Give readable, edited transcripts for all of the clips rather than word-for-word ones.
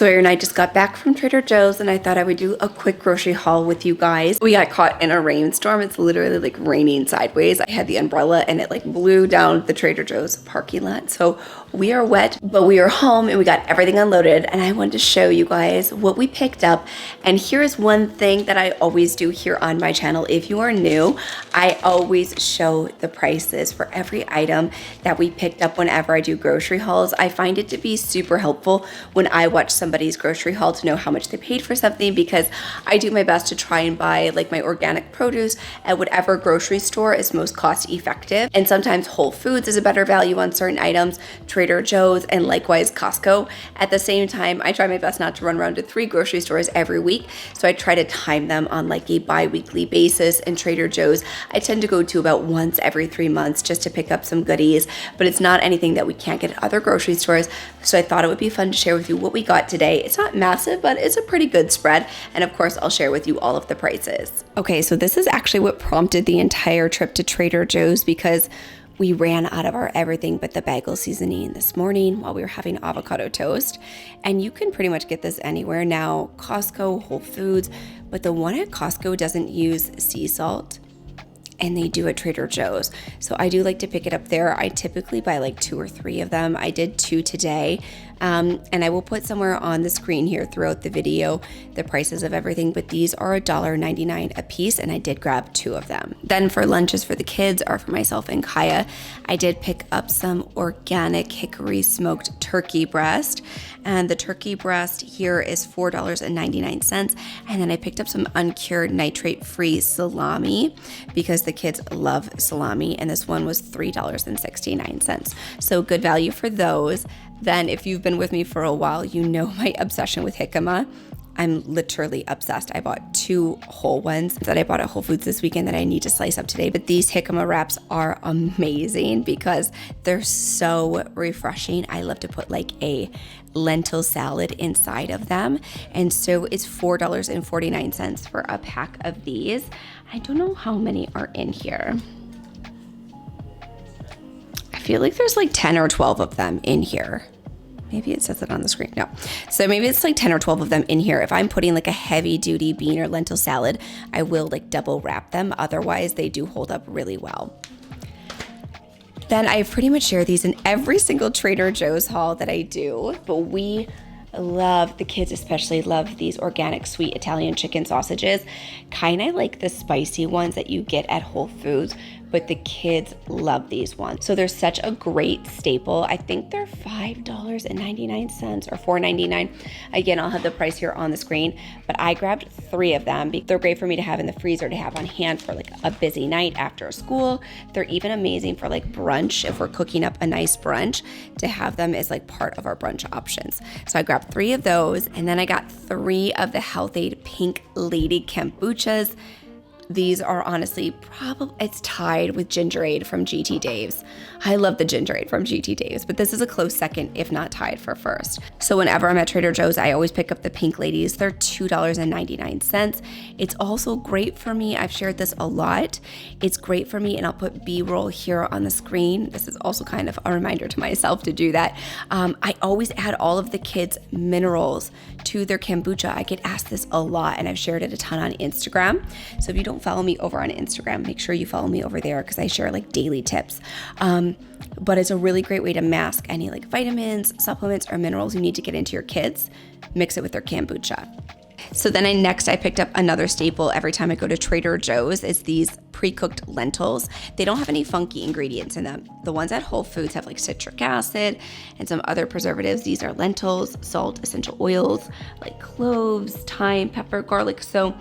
Sawyer and I just got back from Trader Joe's and I thought I would do a quick grocery haul with you guys. We got caught in a rainstorm. It's literally like raining sideways. I had the umbrella and it like blew down the Trader Joe's parking lot. So we are wet, but we are home and we got everything unloaded, and I wanted to show you guys what we picked up. And here is one thing that I always do here on my channel. If you are new, I always show the prices for every item that we picked up whenever I do grocery hauls. I find it to be super helpful when I watch somebody's grocery haul to know how much they paid for something, because I do my best to try and buy like my organic produce at whatever grocery store is most cost effective. And sometimes Whole Foods is a better value on certain items, Trader Joe's, and likewise Costco. At the same time, I try my best not to run around to 3 grocery stores every week, so I try to time them on like a bi-weekly basis. And Trader Joe's I tend to go to about once every 3 months just to pick up some goodies, but it's not anything that we can't get at other grocery stores, so I thought it would be fun to share with you what we got today. It's not massive, but it's a pretty good spread, and of course I'll share with you all of the prices. Okay, so this is actually what prompted the entire trip to Trader Joe's, because we ran out of our everything but the bagel seasoning this morning while we were having avocado toast. And you can pretty much get this anywhere now, Costco, Whole Foods, but the one at Costco doesn't use sea salt, and they do at Trader Joe's. So I do like to pick it up there. I typically buy like 2 or 3 of them. I did 2 today. And I will put somewhere on the screen here throughout the video the prices of everything, but these are $1.99 a piece, and I did grab 2 of them. Then for lunches for the kids or for myself and Kaya, I did pick up some organic hickory smoked turkey breast, and the turkey breast here is $4.99. And then I picked up some uncured nitrate-free salami because the kids love salami, and this one was $3.69. So good value for those. Then if you've been with me for a while, you know my obsession with jicama. I'm literally obsessed. I bought 2 whole ones that I bought at Whole Foods this weekend that I need to slice up today. But these Jicama Wraps are amazing because they're so refreshing. I love to put like a lentil salad inside of them. And so it's $4.49 for a pack of these. I don't know how many are in here. I feel like there's like 10 or 12 of them in here. Maybe it says it on the screen. No. So maybe it's like 10 or 12 of them in here. If I'm putting like a heavy duty bean or lentil salad, I will like double wrap them. Otherwise, they do hold up really well. Then I pretty much share these in every single Trader Joe's haul that I do. But we love, the kids especially love these organic sweet Italian chicken sausages. Kind of like the spicy ones that you get at Whole Foods, but the kids love these ones. So they're such a great staple. I think they're $5.99 or $4.99. Again, I'll have the price here on the screen, but I grabbed 3 of them. They're great for me to have in the freezer to have on hand for like a busy night after school. They're even amazing for like brunch if we're cooking up a nice brunch, to have them as like part of our brunch options. So I grabbed 3 of those, and then I got 3 of the Health-Ade Pink Lady Kombuchas. These are honestly it's tied with Gingerade from GT Dave's. I love the Gingerade from GT Dave's, but this is a close second, if not tied for first. So whenever I'm at Trader Joe's, I always pick up the Pink Ladies. They're $2.99. It's also great for me. I've shared this a lot. It's great for me, and I'll put B-roll here on the screen. This is also kind of a reminder to myself to do that. I always add all of the kids' minerals to their kombucha. I get asked this a lot, and I've shared it a ton on Instagram. So if you don't follow me over on Instagram, make sure you follow me over there because I share like daily tips. But it's a really great way to mask any like vitamins, supplements, or minerals you need to get into your kids. Mix it with their kombucha. So then I picked up another staple every time I go to Trader Joe's. Is these pre-cooked lentils. They don't have any funky ingredients in them. The ones at Whole Foods have like citric acid and some other preservatives. These are lentils, salt, essential oils, like cloves, thyme, pepper, garlic. So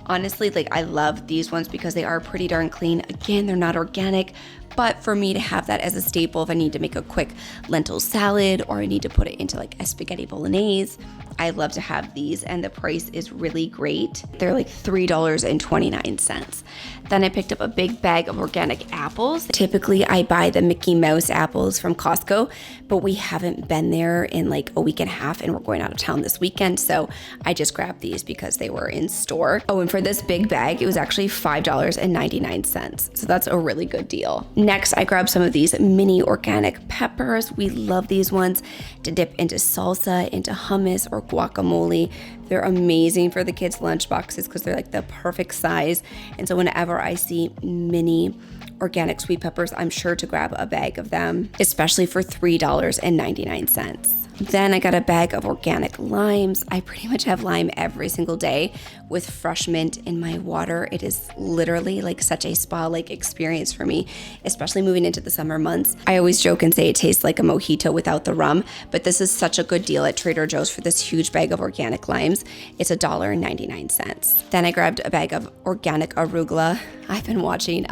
honestly, like I love these ones because they are pretty darn clean. Again, they're not organic, but for me to have that as a staple, if I need to make a quick lentil salad or I need to put it into like a spaghetti bolognese, I love to have these, and the price is really great. They're like $3.29. Then I picked up a big bag of organic apples. Typically, I buy the Mickey Mouse apples from Costco, but we haven't been there in like a week and a half, and we're going out of town this weekend, so I just grabbed these because they were in store. Oh, and for this big bag, it was actually $5.99, so that's a really good deal. Next, I grabbed some of these mini organic peppers. We love these ones to dip into salsa, into hummus, or guacamole. They're amazing for the kids' lunch boxes because they're like the perfect size. And so whenever I see mini organic sweet peppers, I'm sure to grab a bag of them, especially for $3.99. Then I got a bag of organic limes. I pretty much have lime every single day with fresh mint in my water. It is literally like such a spa-like experience for me, especially moving into the summer months. I always joke and say it tastes like a mojito without the rum, but this is such a good deal at Trader Joe's for this huge bag of organic limes. It's $1.99. Then I grabbed a bag of organic arugula. I've been watching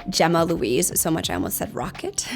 Gemma Louise so much I almost said Rocket.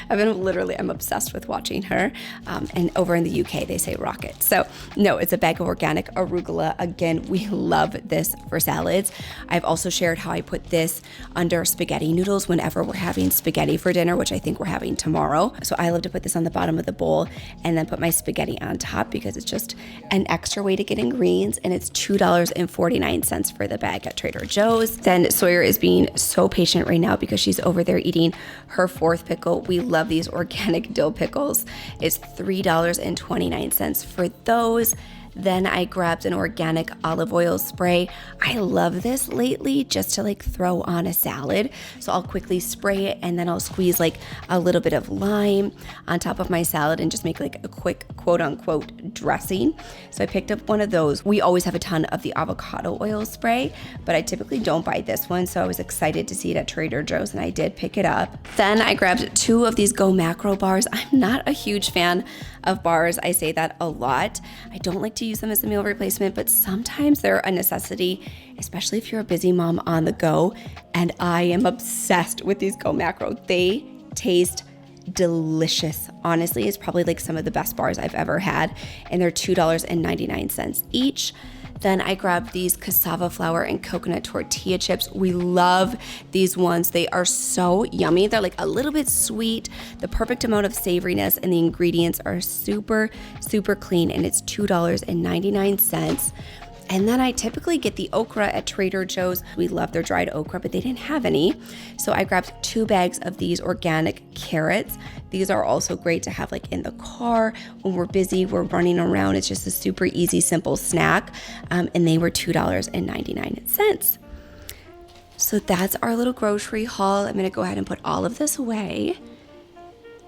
I'm obsessed with watching her. And over in the UK, they say Rocket. So no, it's a bag of organic arugula. Again, we love this for salads. I've also shared how I put this under spaghetti noodles whenever we're having spaghetti for dinner, which I think we're having tomorrow. So I love to put this on the bottom of the bowl and then put my spaghetti on top because it's just an extra way to get in greens, and it's $2.49 for the bag at Trader Joe's. Then Sawyer is being so patient right now because she's over there eating her fourth pickle. We love these organic dill pickles. It's $3.29 for those. Then I grabbed an organic olive oil spray. I love this lately just to like throw on a salad. So I'll quickly spray it and then I'll squeeze like a little bit of lime on top of my salad and just make like a quick quote unquote dressing. So I picked up one of those. We always have a ton of the avocado oil spray, but I typically don't buy this one. So I was excited to see it at Trader Joe's and I did pick it up. Then I grabbed 2 of these Go Macro bars. I'm not a huge fan of bars. I say that a lot. I don't like to use them as a meal replacement, but sometimes they're a necessity, especially if you're a busy mom on the go. And I am obsessed with these Go Macro. They taste delicious. Honestly, it's probably like some of the best bars I've ever had, and they're $2.99 each. Then I grabbed these cassava flour and coconut tortilla chips. We love these ones. They are so yummy. They're like a little bit sweet, the perfect amount of savoriness, and the ingredients are super, super clean, and it's $2.99. And then I typically get the okra at Trader Joe's. We love their dried okra, but they didn't have any. So I grabbed 2 bags of these organic carrots. These are also great to have like in the car when we're busy, we're running around. It's just a super easy, simple snack. And they were $2.99. So that's our little grocery haul. I'm gonna go ahead and put all of this away.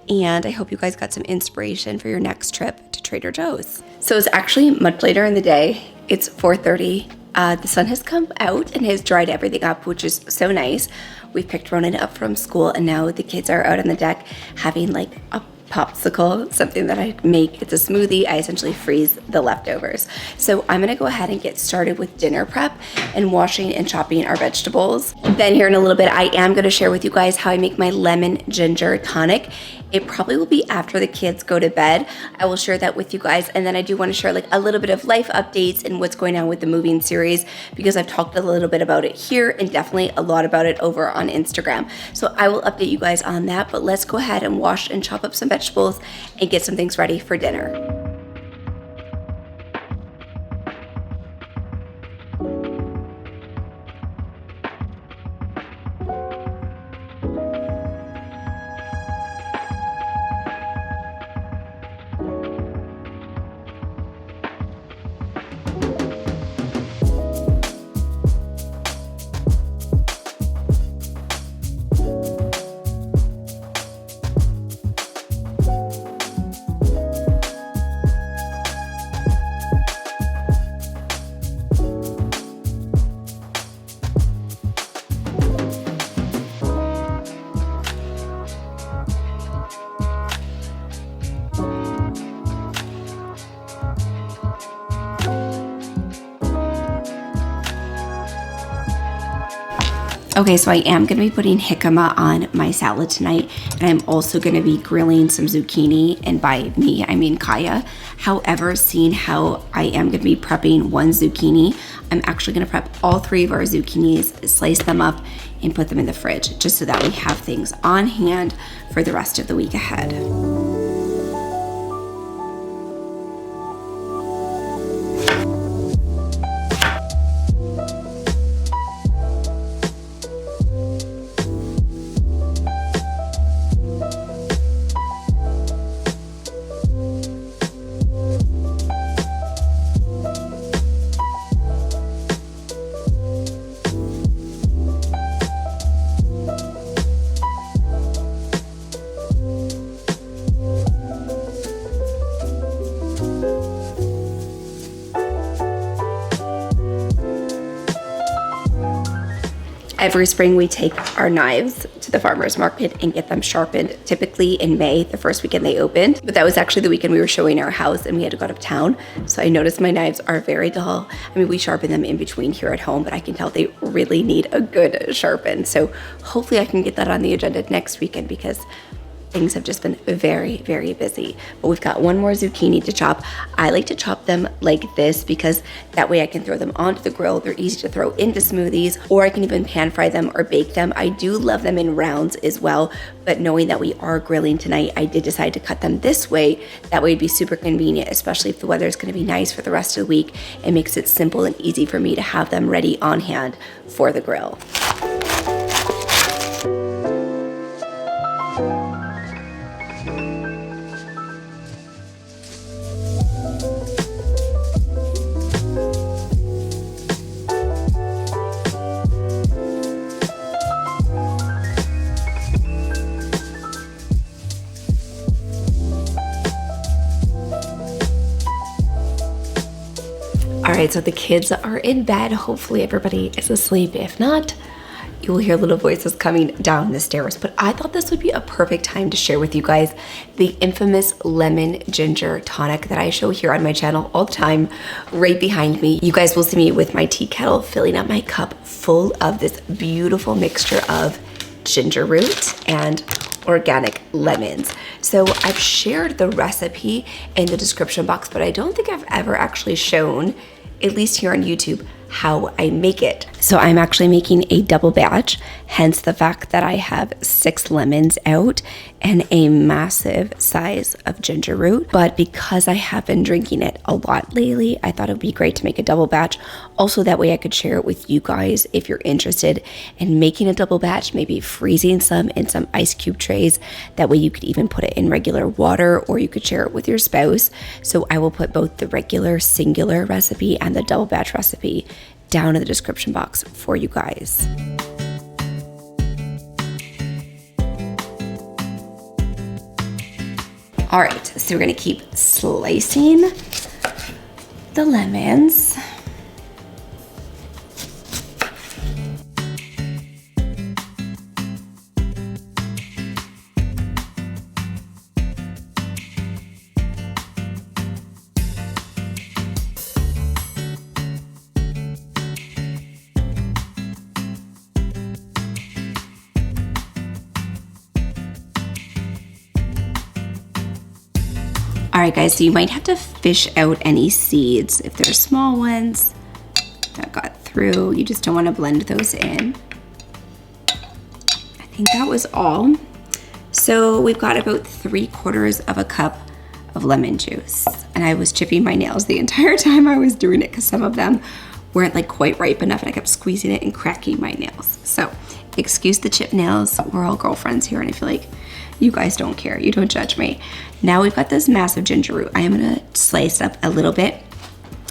And I hope you guys got some inspiration for your next trip to Trader Joe's. So it's actually much later in the day. It's 4:30. The sun has come out and has dried everything up, which is so nice. We picked Ronan up from school and now the kids are out on the deck having like a popsicle, something that I make. It's a smoothie. I essentially freeze the leftovers. So I'm gonna go ahead and get started with dinner prep and washing and chopping our vegetables. Then here in a little bit, I am gonna share with you guys how I make my lemon ginger tonic. It probably will be after the kids go to bed. I will share that with you guys. And then I do want to share like a little bit of life updates and what's going on with the moving series, because I've talked a little bit about it here and definitely a lot about it over on Instagram. So I will update you guys on that, but let's go ahead and wash and chop up some vegetables and get some things ready for dinner. Okay, so I am gonna be putting jicama on my salad tonight, and I'm also gonna be grilling some zucchini, and by me, I mean Kaya. However, seeing how I am gonna be prepping one zucchini, I'm actually gonna prep all 3 of our zucchinis, slice them up, and put them in the fridge, just so that we have things on hand for the rest of the week ahead. Every spring we take our knives to the farmer's market and get them sharpened, typically in May, the first weekend they opened. But that was actually the weekend we were showing our house and we had to go out of town. So I noticed my knives are very dull. I mean, we sharpen them in between here at home, but I can tell they really need a good sharpen. So hopefully I can get that on the agenda next weekend because things have just been very, very busy. But we've got one more zucchini to chop. I like to chop them like this because that way I can throw them onto the grill. They're easy to throw into smoothies, or I can even pan fry them or bake them. I do love them in rounds as well, but knowing that we are grilling tonight, I did decide to cut them this way. That way it'd be super convenient, especially if the weather is gonna be nice for the rest of the week. It makes it simple and easy for me to have them ready on hand for the grill. All right, so the kids are in bed. Hopefully everybody is asleep. If not, you will hear little voices coming down the stairs. But I thought this would be a perfect time to share with you guys the infamous lemon ginger tonic that I show here on my channel all the time. Right behind me, you guys will see me with my tea kettle filling up my cup full of this beautiful mixture of ginger root and organic lemons. So I've shared the recipe in the description box, but I don't think I've ever actually shown, at least here on YouTube, how I make it. So I'm actually making a double batch, hence the fact that I have 6 lemons out and a massive size of ginger root. But because I have been drinking it a lot lately, I thought it would be great to make a double batch. Also, that way I could share it with you guys if you're interested in making a double batch, maybe freezing some in some ice cube trays. That way you could even put it in regular water, or you could share it with your spouse. So I will put both the regular singular recipe and the double batch recipe down in the description box for you guys. All right, so we're gonna keep slicing the lemons. All right, guys, so you might have to fish out any seeds. If they're small ones that got through, you just don't want to blend those in. I think that was all. So we've got about 3/4 of a cup of lemon juice. And I was chipping my nails the entire time I was doing it because some of them weren't like quite ripe enough and I kept squeezing it and cracking my nails. So excuse the chip nails. We're all girlfriends here and I feel like you guys don't care. You don't judge me. Now we've got this massive ginger root. I am gonna slice up a little bit.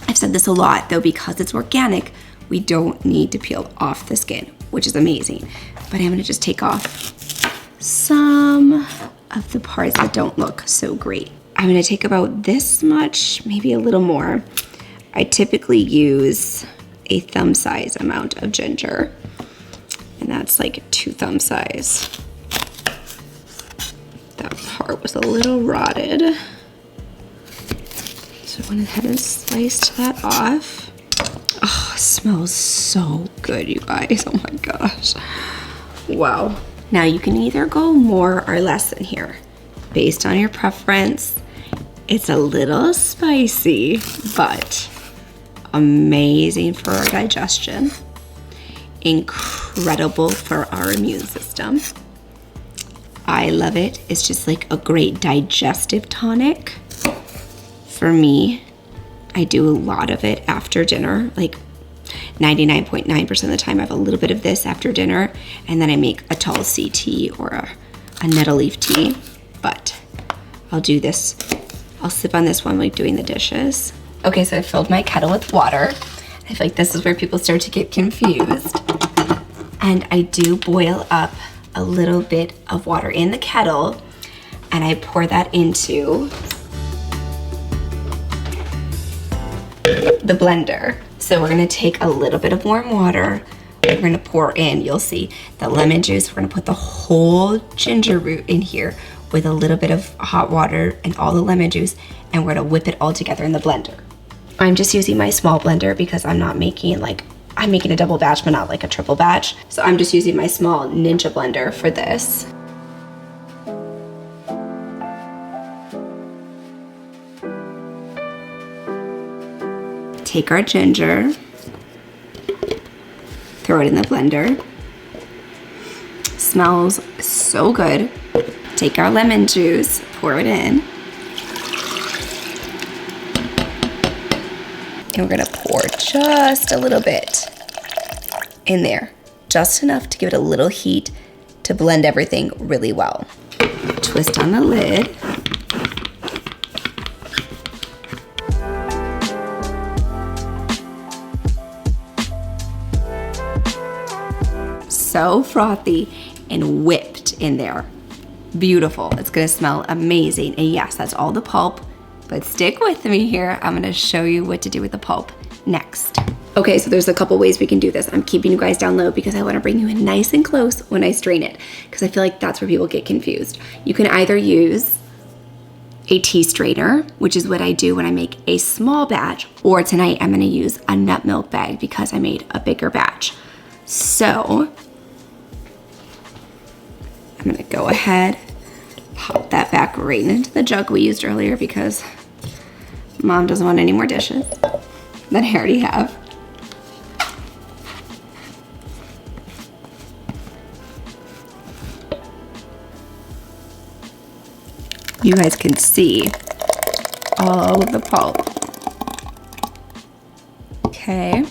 I've said this a lot though, because it's organic, we don't need to peel off the skin, which is amazing. But I'm gonna just take off some of the parts that don't look so great. I'm gonna take about this much, maybe a little more. I typically use a thumb size amount of ginger, and that's like 2 thumb size. That part was a little rotted, so I went ahead and sliced that off. Oh, it smells so good, you guys. Oh my gosh. Wow. Now you can either go more or less in here, based on your preference. It's a little spicy, but amazing for our digestion. Incredible for our immune system. I love it. It's just like a great digestive tonic. For me, I do a lot of it after dinner. Like 99.9% of the time I have a little bit of this after dinner, and then I make a tall C tea or a nettle leaf tea. But I'll do this. I'll sip on this one like doing the dishes. Okay, so I filled my kettle with water. I feel like this is where people start to get confused. And I do boil up a little bit of water in the kettle, and I pour that into the blender. So we're gonna take a little bit of warm water, we're gonna pour in, you'll see, the lemon juice. We're gonna put the whole ginger root in here with a little bit of hot water and all the lemon juice, and we're gonna whip it all together in the blender. I'm just using my small blender because I'm making a double batch, but not like a triple batch. So I'm just using my small Ninja blender for this. Take our ginger, throw it in the blender. Smells so good. Take our lemon juice, pour it in. And we're gonna pour just a little bit in there. Just enough to give it a little heat to blend everything really well. Twist on the lid. So frothy and whipped in there. Beautiful. It's gonna smell amazing. And yes, that's all the pulp, but stick with me here. I'm gonna show you what to do with the pulp next. Okay, so there's a couple ways we can do this. I'm keeping you guys down low because I wanna bring you in nice and close when I strain it, because I feel like that's where people get confused. You can either use a tea strainer, which is what I do when I make a small batch, or tonight I'm gonna use a nut milk bag because I made a bigger batch. So, I'm gonna go ahead, pop that back right into the jug we used earlier because Mom doesn't want any more dishes that I already have. You guys can see all of the pulp. Okay.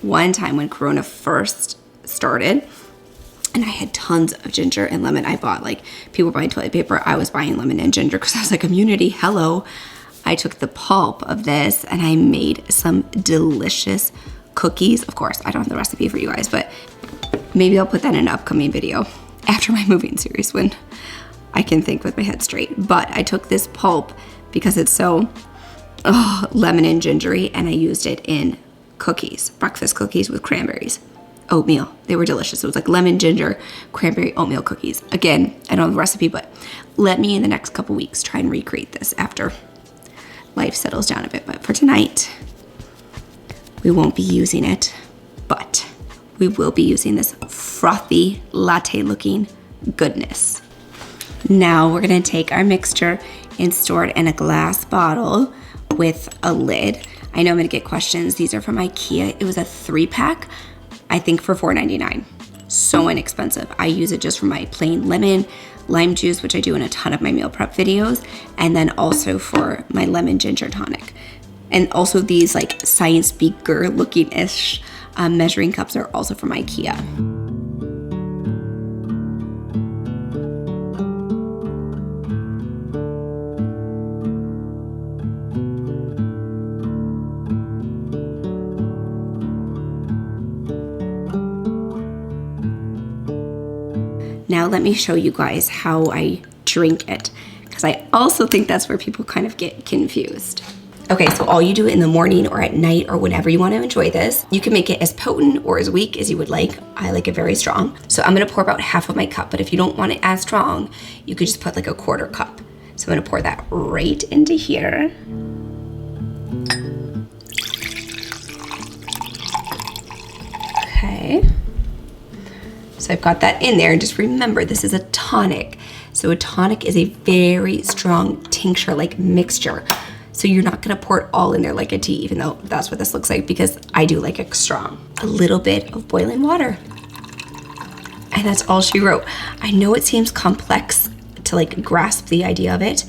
One time when Corona first started and I had tons of ginger and lemon, I bought, like, people buying toilet paper, I was buying lemon and ginger because I was like, community, hello. I took the pulp of this and I made some delicious cookies. Of course, I don't have the recipe for you guys, but maybe I'll put that in an upcoming video after my moving series when I can think with my head straight. But I took this pulp because it's so lemon and gingery, and I used it in cookies, breakfast cookies with cranberries, oatmeal. They were delicious. It was like lemon, ginger, cranberry, oatmeal cookies. Again, I don't have the recipe, but let me in the next couple weeks try and recreate this after life settles down a bit. But for tonight, we won't be using it, but we will be using this frothy latte looking goodness. Now we're gonna take our mixture and store it in a glass bottle with a lid. I know I'm gonna get questions. These are from IKEA. It was a 3-pack, I think for $4.99. So inexpensive. I use it just for my plain lemon, lime juice, which I do in a ton of my meal prep videos, and then also for my lemon ginger tonic. And also these like science beaker looking-ish measuring cups are also from IKEA. Now let me show you guys how I drink it, because I also think that's where people kind of get confused. Okay, so all you do in the morning or at night or whenever you want to enjoy this, you can make it as potent or as weak as you would like. I like it very strong. So I'm gonna pour about half of my cup, but if you don't want it as strong, you could just put like a 1/4 cup. So I'm gonna pour that right into here. Okay. So I've got that in there, and just remember, this is a tonic. So a tonic is a very strong tincture, like mixture. So you're not gonna pour it all in there like a tea, even though that's what this looks like, because I do like it strong. A little bit of boiling water. And that's all she wrote. I know it seems complex to like grasp the idea of it,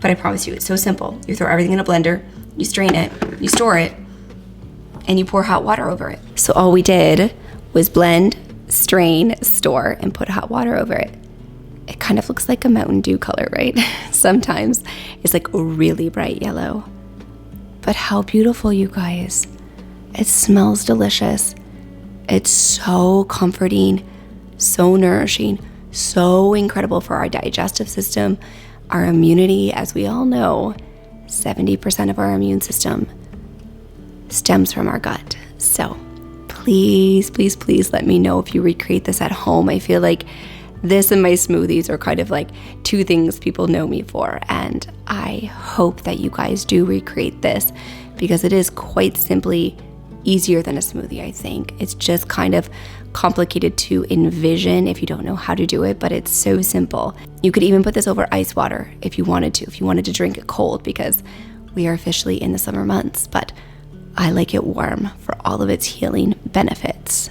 but I promise you, it's so simple. You throw everything in a blender, you strain it, you store it, and you pour hot water over it. So all we did was blend, strain, store, and put hot water over it. It kind of looks like a Mountain Dew color, right? Sometimes it's like really bright yellow. But how beautiful, you guys. It smells delicious. It's so comforting, so nourishing, so incredible for our digestive system, our immunity. As we all know, 70% of our immune system stems from our gut. So please, please, please let me know if you recreate this at home. I feel like this and my smoothies are kind of like two things people know me for. And I hope that you guys do recreate this because it is quite simply easier than a smoothie, I think. It's just kind of complicated to envision if you don't know how to do it, but it's so simple. You could even put this over ice water if you wanted to drink it cold, because we are officially in the summer months, but I like it warm for all of its healing benefits.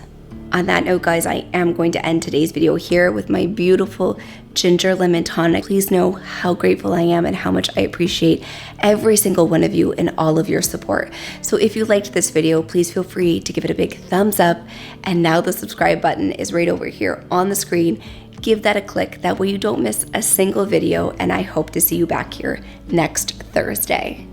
On that note, guys, I am going to end today's video here with my beautiful ginger lemon tonic. Please know how grateful I am and how much I appreciate every single one of you and all of your support. So if you liked this video, please feel free to give it a big thumbs up. And now the subscribe button is right over here on the screen. Give that a click. That way you don't miss a single video. And I hope to see you back here next Thursday.